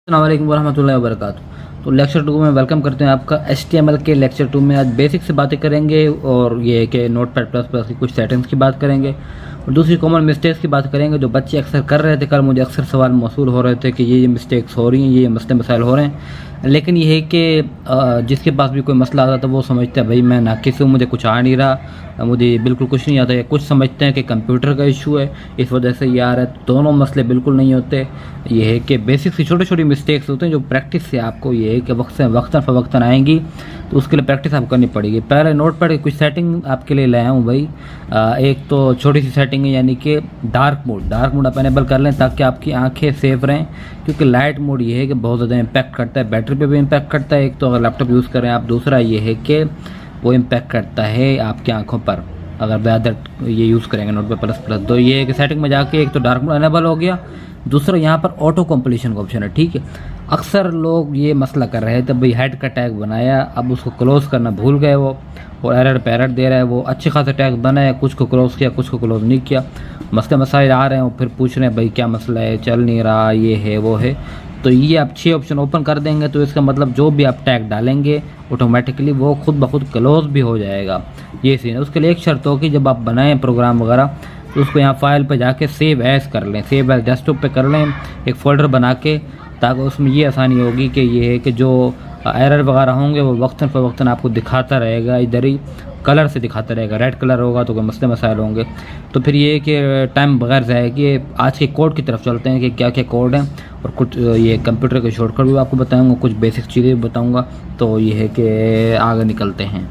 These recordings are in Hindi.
अस्सलाम वालेकुम वरहमतुल्लाहि वबरकातुहू। तो लेक्चर 2 में वेलकम करते हैं आपका। HTML के लेक्चर 2 में आज बेसिक से बातें करेंगे और ये है कि नोटपैड प्लस प्लस की कुछ सेटिंग्स की बात करेंगे और दूसरी कॉमन मिस्टेक्स की बात करेंगे जो बच्चे अक्सर कर रहे थे। कल मुझे अक्सर सवाल मौसूल हो रहे थे कि ये मिस्टेक्स हो रही हैं, ये मसले मसाइल हो रहे हैं, लेकिन ये है कि जिसके पास भी कोई मसला आता था वो समझता है भाई मैं नाकिस हूँ, मुझे कुछ आ नहीं रहा, मुझे बिल्कुल कुछ नहीं आता है। कुछ समझते हैं कि कंप्यूटर का इशू है इस वजह से ये आ रहा है। दोनों मसले बिल्कुल नहीं होते। ये है कि बेसिक से छोटी छोटी मिस्टेक्स होते हैं जो प्रैक्टिस से आपको ये है कि वक्तन फ़वक्तन आएंगी, तो उसके लिए प्रैक्टिस आपको करनी पड़ेगी। पहले नोटपैड की कुछ सेटिंग आपके लिए लाया हूँ भाई। एक तो छोटी सी सेटिंग है, यानी कि डार्क मोड आप इनेबल कर लें ताकि आपकी आंखें सेफ रहें, क्योंकि लाइट मोड ये है कि बहुत ज़्यादा इम्पैक्ट करता है, बैटरी पे भी इम्पैक्ट करता है। एक तो अगर लैपटॉप यूज़ करें आप, दूसरा ये है कि वो इम्पैक्ट करता है आपकी आंखों पर अगर ज़्यादा ये यूज़ करेंगे नोटपैड प्लस प्लस। तो ये है कि सेटिंग में जाके एक तो डार्क मोड इनेबल हो गया, दूसरा यहाँ पर ऑटो कंप्लीशन का ऑप्शन है। ठीक है, अक्सर लोग ये मसला कर रहे थे भाई हेड का टैग बनाया, अब उसको क्लोज़ करना भूल गए वो, और एरर पे एरर दे रहा है। वो अच्छे खासे टैग बनाए, कुछ को क्लोज़ किया कुछ को क्लोज़ नहीं किया, मसले मसाइल आ रहे हैं, फिर पूछ रहे हैं भाई क्या मसला है, चल नहीं रहा, ये है वो है। तो ये आप 6 ऑप्शन ओपन कर देंगे तो इसका मतलब जो भी आप टैग डालेंगे ऑटोमेटिकली वो खुद ब खुद क्लोज़ भी हो जाएगा। ये सीन है। उसके लिए एक शर्त हो कि जब आप बनाएं प्रोग्राम वगैरह तो उसको यहाँ फाइल पे जाके सेव एज़ कर लें, सेव एज़ डेस्कटॉप पे कर लें एक फ़ोल्डर बना के, ताकि उसमें ये आसानी होगी कि ये है कि जो एरर वगैरह होंगे वो वक्तन फ़वक्तन आपको दिखाता रहेगा, इधर ही कलर से दिखाता रहेगा। रेड कलर होगा तो कोई मसले मसाइल होंगे। तो फिर ये है कि टाइम बगैर जाएगी, आज के कोड की तरफ चलते हैं कि क्या क्या कोड हैं, और कुछ ये कंप्यूटर के शॉर्टकट भी आपको बताऊँगा, कुछ बेसिक चीज़ें भी बताऊँगा। तो ये है कि आगे निकलते हैं।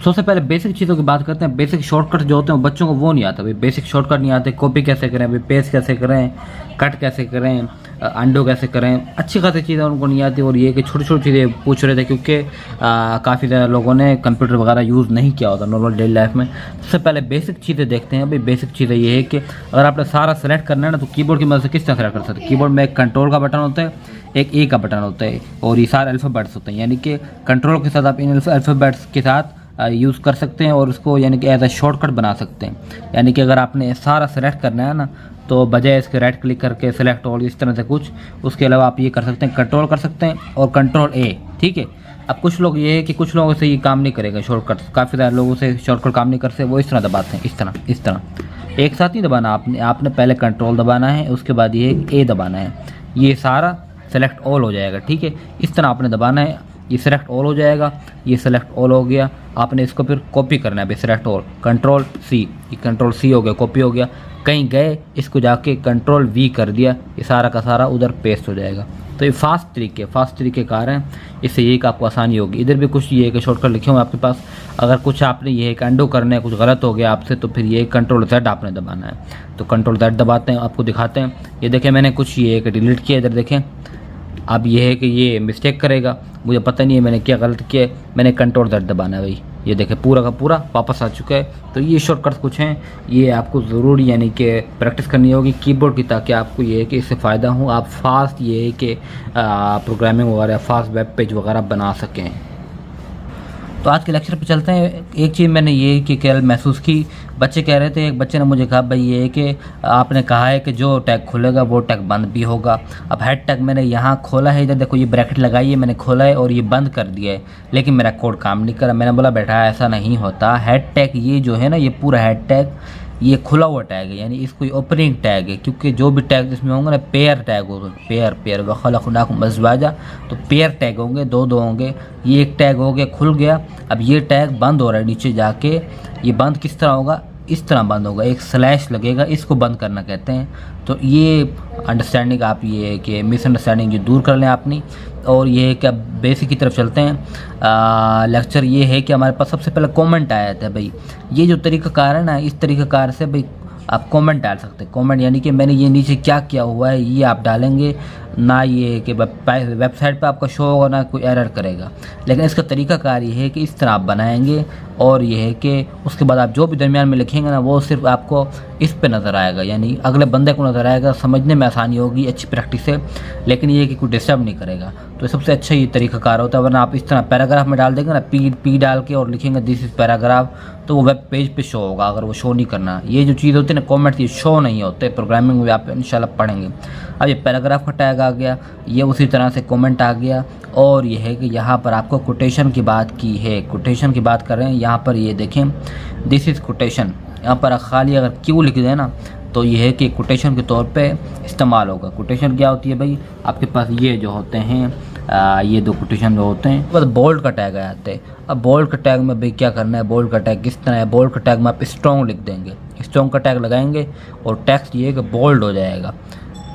सबसे पहले बेसिक चीज़ों की बात करते हैं। बेसिक शॉर्टकट जो होते हैं बच्चों को वो नहीं आता भाई, बेसिक शॉर्टकट नहीं आते। कॉपी कैसे करें भाई, पेस्ट कैसे करें, कट कैसे करें, अंडो कैसे करें, अच्छी खासी चीज़ें उनको नहीं आती। और ये कि छोटी छोटी चीज़ें पूछ रहे थे क्योंकि काफ़ी ज़्यादा लोगों ने कंप्यूटर वगैरह यूज़ नहीं किया होता नॉर्मल डेली लाइफ में। सबसे पहले बेसिक चीज़ें देखते हैं भाई। बेसिक चीज़ें ये है कि अगर आपने सारा सेलेक्ट करना है ना, तो कीबोर्ड की मदद से किस तरह सेलेक्ट कर सकते हैं। कीबोर्ड में एक कंट्रोल का बटन होता है, एक ए का बटन होता है, और ये सारे अल्फ़ाबेट्स होते हैं, यानी कि कंट्रोल के साथ आप इन अल्फ़ाबेट्स के साथ यूज़ कर सकते हैं और उसको यानी कि एज अ शॉर्टकट बना सकते हैं। यानी कि अगर आपने सारा सेलेक्ट करना है ना, तो बजाय इसके राइट क्लिक करके सेलेक्ट ऑल इस तरह से कुछ, उसके अलावा आप ये कर सकते हैं कंट्रोल कर सकते हैं और कंट्रोल ए। ठीक है, अब कुछ लोग ये है कि कुछ लोगों से ये काम नहीं करेगा शॉर्टकट, काफ़ी ज़्यादा लोगों से शॉर्टकट काम नहीं करते, वो इस तरह दबाते हैं, इस तरह एक साथ ही दबाना। आपने पहले कंट्रोल दबाना है, उसके बाद ये ए दबाना है, ये सारा सेलेक्ट ऑल हो जाएगा। ठीक है, इस तरह आपने दबाना है, ये सेलेक्ट ऑल हो जाएगा, ये सेलेक्ट ऑल हो गया। आपने इसको फिर कॉपी करना है भाई, सेलेक्ट ऑल, कंट्रोल सी, ये कंट्रोल सी हो गया, कॉपी हो गया। कहीं गए इसको जाके कंट्रोल वी कर दिया, ये सारा का सारा उधर पेस्ट हो जाएगा। तो ये फास्ट तरीके कार हैं, इससे ये कि आपको आसानी होगी। इधर भी कुछ ये कि शॉर्टकट लिखे हुए आपके पास, अगर कुछ आपने ये एक अंडो करना है, कुछ गलत हो गया आपसे, तो फिर ये कंट्रोल Z आपने दबाना है। तो कंट्रोल Z दबाते हैं, आपको दिखाते हैं। ये देखें मैंने कुछ ये एक डिलीट किया, इधर देखें। अब ये है कि ये मिस्टेक करेगा, मुझे पता नहीं है मैंने क्या गलत किया है, मैंने कंट्रोल Z दबाना है भाई। ये देखें पूरा का पूरा वापस आ चुका है। तो ये शॉर्टकट्स कुछ हैं, ये आपको ज़रूरी यानी कि प्रैक्टिस करनी होगी कीबोर्ड की, ताकि आपको ये है कि इससे फ़ायदा हो, आप फास्ट ये है कि प्रोग्रामिंग वगैरह, फास्ट वेब पेज वगैरह बना सकें। तो आज के लेक्चर पे चलते हैं। एक चीज़ मैंने ये कि कल महसूस की, बच्चे कह रहे थे, एक बच्चे ने मुझे कहा भाई ये है कि आपने कहा है कि जो टैग खुलेगा वो टैग बंद भी होगा। अब हेड टैग मैंने यहाँ खोला है, इधर देखो ये ब्रैकेट लगाई है, मैंने खोला है और ये बंद कर दिया है, लेकिन मेरा कोड काम नहीं करा। मैंने बोला बेटा ऐसा नहीं होता, हेड टैग ये जो है ना, ये पूरा हेड टैग ये खुला हुआ टैग है, यानी इसको ओपनिंग टैग है, क्योंकि जो भी टैग इसमें होंगे ना पेयर टैग होगा, पेयर वखलकुनाकुम अज़वाजा, तो पेयर टैग होंगे, दो होंगे। ये एक टैग हो गया, खुल गया, अब ये टैग बंद हो रहा है नीचे जाके। ये बंद किस तरह होगा, इस तरह बंद होगा, एक स्लैश लगेगा, इसको बंद करना कहते हैं। तो ये अंडरस्टैंडिंग आप ये कि मिसअंडरस्टैंडिंग जो दूर कर लें अपनी। और ये है कि अब बेसिक की तरफ चलते हैं। लेक्चर ये है कि हमारे पास सबसे पहले कमेंट आया था भाई। ये जो तरीक़ाकार है ना, इस तरीक़ाकार से भाई आप कमेंट डाल सकते हैं। कमेंट यानी कि मैंने ये नीचे क्या किया हुआ है ये आप डालेंगे ना, ये कि वेबसाइट पे आपका शो होगा ना कोई एरर करेगा। लेकिन इसका तरीक़ाकार ये है कि इस तरह आप बनाएंगे, और ये है कि उसके बाद आप जो भी दरमियान में लिखेंगे ना वो सिर्फ आपको इस पे नज़र आएगा, यानी अगले बंदे को नज़र आएगा, समझने में आसानी होगी अच्छी प्रैक्टिस से। लेकिन ये कि कोई डिस्टर्ब नहीं करेगा, तो सबसे अच्छा ये तरीक़ाकार होता है। वरना आप इस तरह पैराग्राफ में डाल देंगे ना, पी डाल के और लिखेंगे दिस इज़ पैराग्राफ, तो वो वेब पेज पे शो होगा। अगर वो शो नहीं करना, ये जो चीज़ होती है ना कमेंट, ये शो नहीं होते। प्रोग्रामिंग में आप इंशाल्लाह पढ़ेंगे। अब ये पैराग्राफ का टैग आ आ गया, ये उसी तरह से कमेंट आ गया। और ये है कि यहाँ पर आपको कोटेशन की बात की है, कोटेशन की बात कर रहे हैं। यहाँ पर ये देखें, दिस इज़ कोटेशन। यहाँ पर खाली अगर क्यू लिख दें ना तो ये है कि कोटेशन के तौर पे इस्तेमाल होगा। कोटेशन क्या होती है भाई, आपके पास ये जो होते हैं ये दो कोटेशन जो होते हैं, बस बोल्ड का टैग आ जाते हैं। अब बोल्ड का टैग में भाई क्या करना है, बोल्ड का टैग किस तरह है, बोल्ड का टैग में आप स्ट्रॉन्ग लिख देंगे, स्ट्रॉन्ग का टैग लगाएंगे और टेक्स्ट ये है कि बोल्ड हो जाएगा।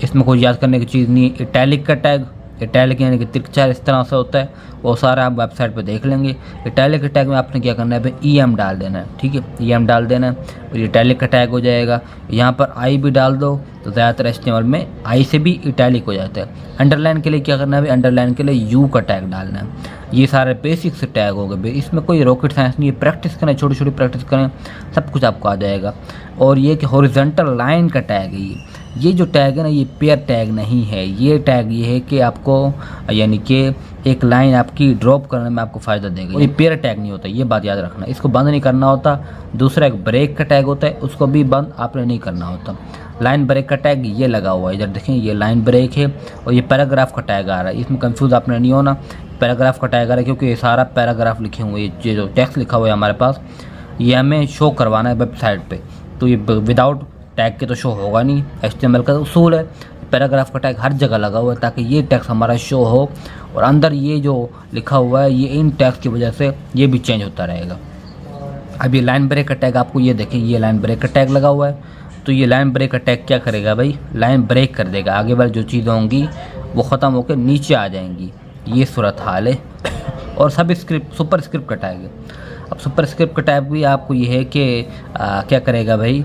इसमें कोई याद करने की चीज़ नहीं है। इटैलिक का टैग, इटैलिक यानी कि तिरछा इस तरह से होता है, वो सारा आप वेबसाइट पे देख लेंगे। इटैलिक के टैग में आपने क्या करना है भाई, EM डाल देना है, ठीक है, EM डाल देना है और इटैलिक का टैग हो जाएगा। यहाँ पर I भी डाल दो तो ज़्यादातर HTML में I से भी इटैलिक हो जाता है। अंडरलाइन के लिए क्या करना है भाई, अंडरलाइन के लिए U का टैग डालना है। ये सारे बेसिक से टैग हो गए भाई, इसमें कोई रॉकेट साइंस नहीं है। प्रैक्टिस करें, छोटी छोटी प्रैक्टिस करें, सब कुछ आपको आ जाएगा। और ये कि हॉरिजॉन्टल लाइन का टैग है, ये जो टैग है ना, ये पेयर टैग नहीं है। ये टैग ये है कि आपको यानी कि एक लाइन आपकी ड्रॉप करने में आपको फ़ायदा देगा। ये पेयर टैग नहीं होता, ये बात याद रखना। इसको बंद नहीं करना होता। दूसरा एक ब्रेक का टैग होता है, उसको भी बंद आपने नहीं करना होता। लाइन ब्रेक का टैग ये लगा हुआ है, इधर देखें, ये लाइन ब्रेक है। और ये पैराग्राफ का टैग आ रहा है, इसमें कंफ्यूज आपने नहीं होना। पैराग्राफ का टैग आ रहा है क्योंकि ये सारा पैराग्राफ लिखे हुए, ये जो टेक्स्ट लिखा हुआ है हमारे पास, ये हमें शो करवाना है वेबसाइट पे। तो ये विदाउट टैग के तो शो होगा नहीं। HTML का उसूल है, पैराग्राफ का टैग हर जगह लगा हुआ है ताकि ये टेक्स्ट हमारा शो हो। और अंदर ये जो लिखा हुआ है, ये इन टैग्स की वजह से ये भी चेंज होता रहेगा। अब ये लाइन ब्रेक का टैग आपको ये देखें, ये लाइन ब्रेक का टैग लगा हुआ है। तो ये लाइन ब्रेक का टैग क्या करेगा भाई, लाइन ब्रेक कर देगा। आगे वाली जो चीज़ें होंगी वो ख़त्म होकर नीचे आ जाएंगी। ये सूरत हाल है। और सब स्क्रिप्ट, सुपर स्क्रिप्ट का टैग है। अब सुपर स्क्रिप्ट का टैग भी आपको ये है कि क्या करेगा भाई,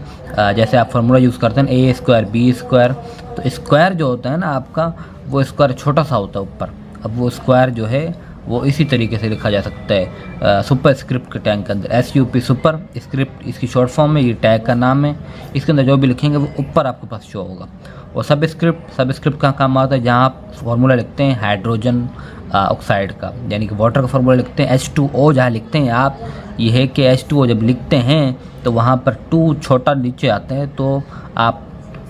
जैसे आप फार्मूला यूज़ करते हैं A² B², तो स्क्वायर जो होता है ना आपका, वो स्क्वायर छोटा सा होता है ऊपर। अब वो स्क्वायर जो है वो इसी तरीके से लिखा जा सकता है सुपर स्क्रिप्ट के टैग के अंदर। SUP सुपर स्क्रिप्ट इसकी शॉर्ट फॉर्म है, ये टैग का नाम है। इसके अंदर जो भी लिखेंगे वो ऊपर आपके पास शो होगा। और सब स्क्रिप्ट का काम आता है जहाँ आप फार्मूला लिखते हैं हाइड्रोजन ऑक्साइड का, यानी कि वाटर का फार्मूला लिखते हैं H2O जहाँ लिखते हैं आप, ये है कि H2O जब लिखते हैं तो वहाँ पर 2 छोटा नीचे आता है, तो आप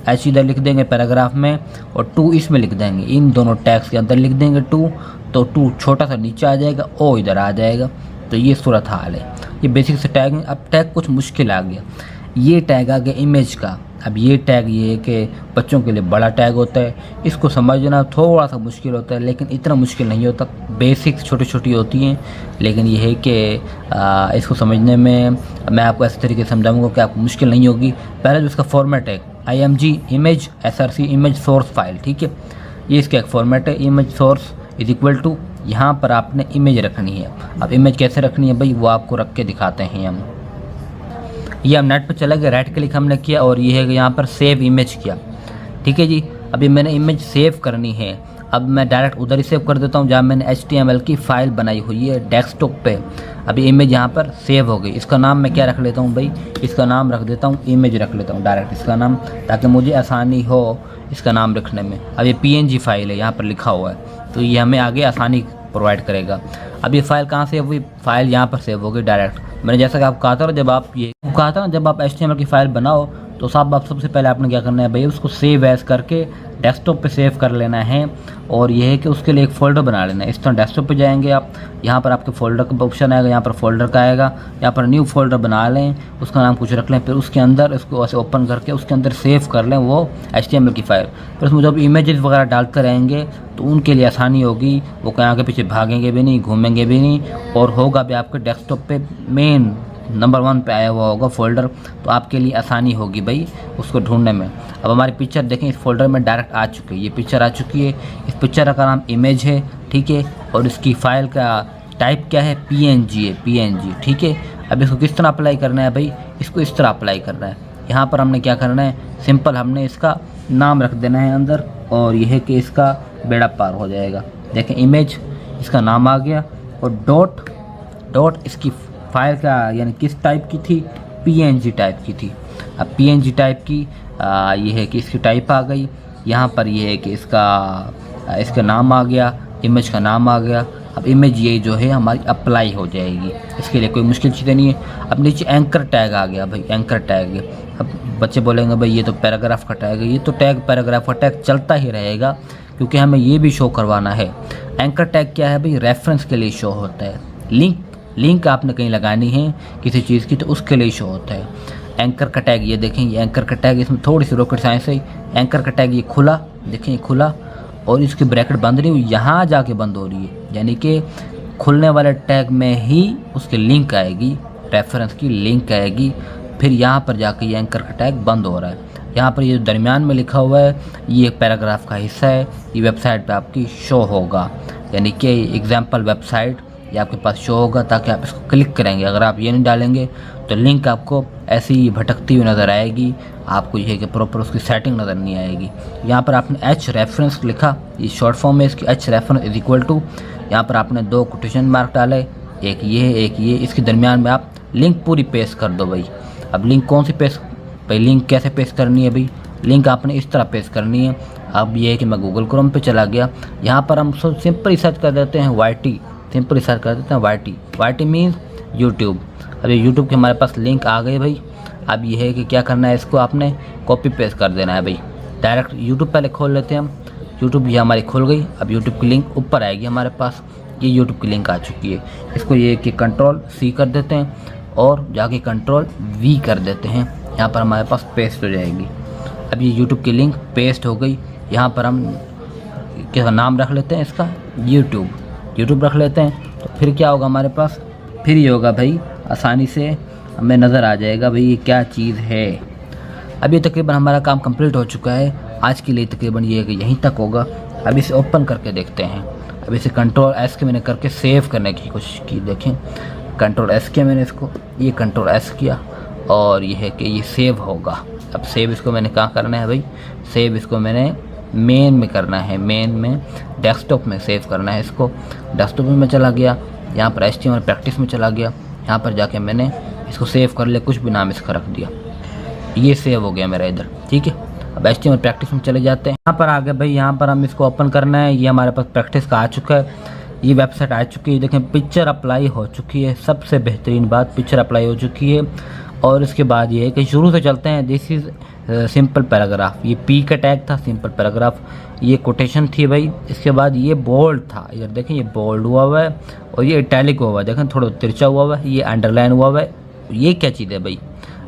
H इधर लिख देंगे पैराग्राफ में और 2 इसमें लिख देंगे। इन दोनों टैग्स के अंदर लिख देंगे 2, तो 2 छोटा सा नीचे आ जाएगा, O इधर आ जाएगा। तो ये सूरत हाल है, ये बेसिक से टैग है। अब टैग कुछ मुश्किल आ गया, ये टैग आ गया इमेज का। अब ये टैग ये है कि बच्चों के लिए बड़ा टैग होता है, इसको समझना थोड़ा सा मुश्किल होता है, लेकिन इतना मुश्किल नहीं होता। बेसिक्स छोटी छोटी होती हैं, लेकिन ये है कि इसको समझने में मैं आपको ऐसे तरीके से समझाऊंगा कि आपको मुश्किल नहीं होगी। पहले जो इसका फॉर्मेट है IMG image SRC image source file, ठीक है, ये इसका एक फॉर्मेट है। Image source is equal to, यहाँ पर आपने इमेज रखनी है। अब इमेज कैसे रखनी है भाई, वो आपको रख के दिखाते हैं हम। ये हम नेट पर चले गए, राइट क्लिक हमने किया और ये है कि यहाँ पर सेव इमेज किया, ठीक है जी। अभी मैंने इमेज सेव करनी है, अब मैं डायरेक्ट उधर ही सेव कर देता हूँ जहाँ मैंने HTML की फ़ाइल बनाई हुई है डेस्कटॉप पे। अभी इमेज यहाँ पर सेव हो गई। इसका नाम मैं क्या रख लेता हूँ भाई, इसका नाम रख देता हूँ इमेज, रख लेता हूँ डायरेक्ट इसका नाम, ताकि मुझे आसानी हो इसका नाम रखने में। अब ये PNG फाइल है, यहाँ पर लिखा हुआ है, तो ये हमें आगे आसानी प्रोवाइड करेगा। अब ये फाइल कहाँ से हुई, फाइल यहाँ पर सेव हो गई डायरेक्ट। मैंने जैसा कि आप कहा था, जब आप HTML की फ़ाइल बनाओ तो साहब आप सबसे पहले आपने क्या करना है भाई, उसको सेव एज करके डेस्कटॉप पे सेव कर लेना है। और ये है कि उसके लिए एक फ़ोल्डर बना लेना है। इस तरह डेस्कटॉप पे जाएंगे आप, यहाँ पर आपके फ़ोल्डर का ऑप्शन आएगा, यहाँ पर फ़ोल्डर का आएगा, यहाँ पर न्यू फोल्डर बना लें, उसका नाम कुछ रख लें, फिर उसके अंदर इसको ऐसे ओपन करके उसके अंदर सेव कर लें वो HTML की फ़ाइल। फिर उसमें जब इमेजेस वगैरह डालते रहेंगे तो उनके लिए आसानी होगी, वो कहीं आगे पीछे भागेंगे भी नहीं, घूमेंगे भी नहीं, और होगा भी आपके डेस्कटॉप पे मेन नंबर 1 पे आया हुआ होगा फोल्डर, तो आपके लिए आसानी होगी भाई उसको ढूंढने में। अब हमारी पिक्चर देखें, इस फोल्डर में डायरेक्ट आ चुकी है, ये पिक्चर आ चुकी है। इस पिक्चर का नाम इमेज है, ठीक है, और इसकी फ़ाइल का टाइप क्या है, PNG है, PNG, ठीक है। अब इसको किस तरह अप्लाई करना है भाई, इसको इस तरह अप्लाई करना है। यहाँ पर हमने क्या करना है, सिंपल हमने इसका नाम रख देना है अंदर, और यह है कि इसका बेड़ा पार हो जाएगा। देखें इमेज, इसका नाम आ गया, और डॉट इसकी फाइल का यानी किस टाइप की थी, PNG टाइप की थी। अब PNG टाइप की ये है कि इसकी टाइप आ गई, यहाँ पर ये है कि इसका नाम आ गया, इमेज का नाम आ गया। अब इमेज ये जो है हमारी अप्लाई हो जाएगी, इसके लिए कोई मुश्किल चीज़ें नहीं है। अब नीचे एंकर टैग आ गया भाई, एंकर टैग। अब बच्चे बोलेंगे भाई ये तो पैराग्राफ का टैग है, ये तो टैग पैराग्राफ का टैग चलता ही रहेगा, क्योंकि हमें ये भी शो करवाना है। एंकर टैग क्या है भाई, रेफरेंस के लिए शो होता है। लिंक आपने कहीं लगानी है किसी चीज़ की तो उसके लिए शो होता है। एंकर का टैग ये देखें, ये एंकर का टैग, इसमें थोड़ी सी रॉकेट साइंस है। एंकर का टैग ये खुला, देखें ये खुला और इसकी ब्रैकेट बंद नहीं हुई, यहाँ जाके बंद हो रही है, यानी कि खुलने वाले टैग में ही उसकी लिंक आएगी, रेफरेंस की लिंक आएगी, फिर यहाँ पर जाके ये एंकर का टैग बंद हो रहा है। यहाँ पर ये दरमियान में लिखा हुआ है ये एक पैराग्राफ का हिस्सा है, ये वेबसाइट पे आपकी शो होगा, यानी कि एग्जाम्पल वेबसाइट ये आपके पास शो होगा, ताकि आप इसको क्लिक करेंगे। अगर आप ये नहीं डालेंगे तो लिंक आपको ऐसी ही भटकती हुई नज़र आएगी, आपको ये कि प्रॉपर उसकी सेटिंग नज़र नहीं आएगी। यहाँ पर आपने एच रेफरेंस लिखा, ये शॉर्ट फॉर्म है इसकी, H reference is equal to, यहाँ पर आपने 2 कोटेशन मार्क डाले, एक ये एक ये, इसके दरमियान में आप लिंक पूरी पेस्ट कर दो भाई। अब लिंक कौन सी पेस्ट, भाई लिंक कैसे पेस्ट करनी है भाई, लिंक आपने इस तरह पेस्ट करनी है। अब ये है कि मैं गूगल क्रोम पे चला गया, यहाँ पर हम सिंपल सर्च कर देते हैं YT, सिंपल सर्च कर देते हैं YT मीन्स यूट्यूब। अब ये यूट्यूब के हमारे पास लिंक आ गए भाई। अब ये है कि क्या करना है, इसको आपने कॉपी पेस्ट कर देना है भाई। डायरेक्ट यूट्यूब पहले खोल लेते हैं हम, यूट्यूब ये हमारी खुल गई। अब यूट्यूब की लिंक ऊपर आएगी हमारे पास, ये यूट्यूब की लिंक आ चुकी है। इसको ये कि Ctrl+C कर देते हैं और जाके Ctrl+V कर देते हैं, यहाँ पर हमारे पास पेस्ट हो जाएगी। अब ये यूट्यूब की लिंक पेस्ट हो गई। यहाँ पर हम क्या नाम रख लेते हैं इसका, यूट्यूब रख लेते हैं। तो फिर क्या होगा हमारे पास, फिर ये होगा भाई आसानी से हमें नज़र आ जाएगा भाई ये क्या चीज़ है। अब ये तकरीबन हमारा काम कंप्लीट हो चुका है आज के लिए, तकरीबन ये यहीं तक होगा। अब इसे ओपन करके देखते हैं। अब इसे Ctrl+S के मैंने करके सेव करने की कोशिश की, देखें Ctrl+S किया मैंने इसको, ये Ctrl+S किया और ये है कि ये सेव होगा। अब सेव इसको मैंने कहाँ करना है भाई, सेव इसको मैंने मेन में करना है, मेन में डेस्कटॉप में सेव करना है इसको। डेस्कटॉप में चला गया, यहाँ पर HTML प्रैक्टिस में चला गया, यहाँ पर जाके मैंने इसको सेव कर लिया, कुछ भी नाम इसका रख दिया, ये सेव हो गया मेरा इधर, ठीक है। अब HTML प्रैक्टिस में चले जाते हैं, यहाँ पर आ गए भाई, यहाँ पर हम इसको ओपन करना है। ये हमारे पास प्रैक्टिस का आ चुका है, ये वेबसाइट आ चुकी है, देखें पिक्चर अप्लाई हो चुकी है। सबसे बेहतरीन बात पिक्चर अप्लाई हो चुकी है। और इसके बाद ये है कि शुरू से चलते हैं, दिस इज़ सिंपल पैराग्राफ, ये P का टैग था, सिंपल पैराग्राफ, ये कोटेशन थी भाई। इसके बाद ये बोल्ड था, इधर देखें ये बोल्ड हुआ है और ये इटैलिक हुआ है, देखें थोड़ा तिरछा हुआ है, ये अंडरलाइन हुआ है। ये क्या चीज़ है भाई,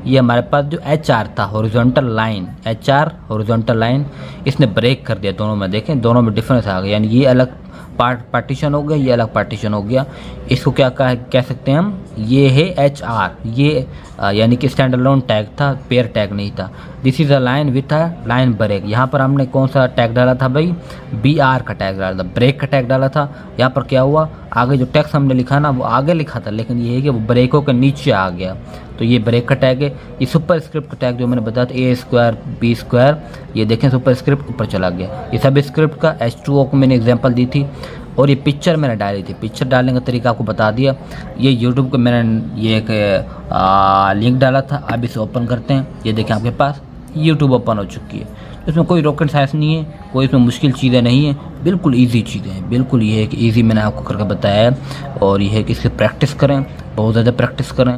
ये हमारे पास जो HR था, horizontal line, HR horizontal line, इसने ब्रेक कर दिया दोनों में, देखें दोनों में डिफरेंस आ गया, यानी ये अलग पार्टीशन हो गया, ये अलग पार्टीशन हो गया। इसको क्या कह सकते हैं हम, ये है HR, ये यानी कि स्टैंड अलोन टैग था, पेयर टैग नहीं था। This is a line with a line break, यहाँ पर हमने कौन सा टैग डाला था भाई, BR का टैग डाला था, ब्रेक का टैग डाला था। यहाँ पर क्या हुआ, आगे जो टेक्स्ट हमने लिखा ना वो आगे लिखा था, लेकिन ये है कि वो ब्रेकों के नीचे आ गया, तो ये ब्रेक का टैग है। ये सुपर स्क्रिप्ट का टैग जो मैंने बताया था A² B², ये देखें सुपर स्क्रिप्ट ऊपर चला गया। ये सब स्क्रिप्ट का H2O को मैंने एग्जांपल दी थी। और ये पिक्चर मैंने डाली थी, पिक्चर डालने का तरीका आपको बता दिया। ये यूट्यूब को मैंने ये एक लिंक डाला था। अब इसे ओपन करते हैं, ये देखें आपके पास यूट्यूब ओपन हो चुकी है। इसमें कोई रॉकेट साइंस नहीं है, कोई इसमें मुश्किल चीज़ें नहीं है, बिल्कुल ईजी चीज़ें हैं, बिल्कुल ये है कि ईजी मैंने आपको करके बताया है। और ये है कि इसकी प्रैक्टिस करें, बहुत ज़्यादा प्रैक्टिस करें।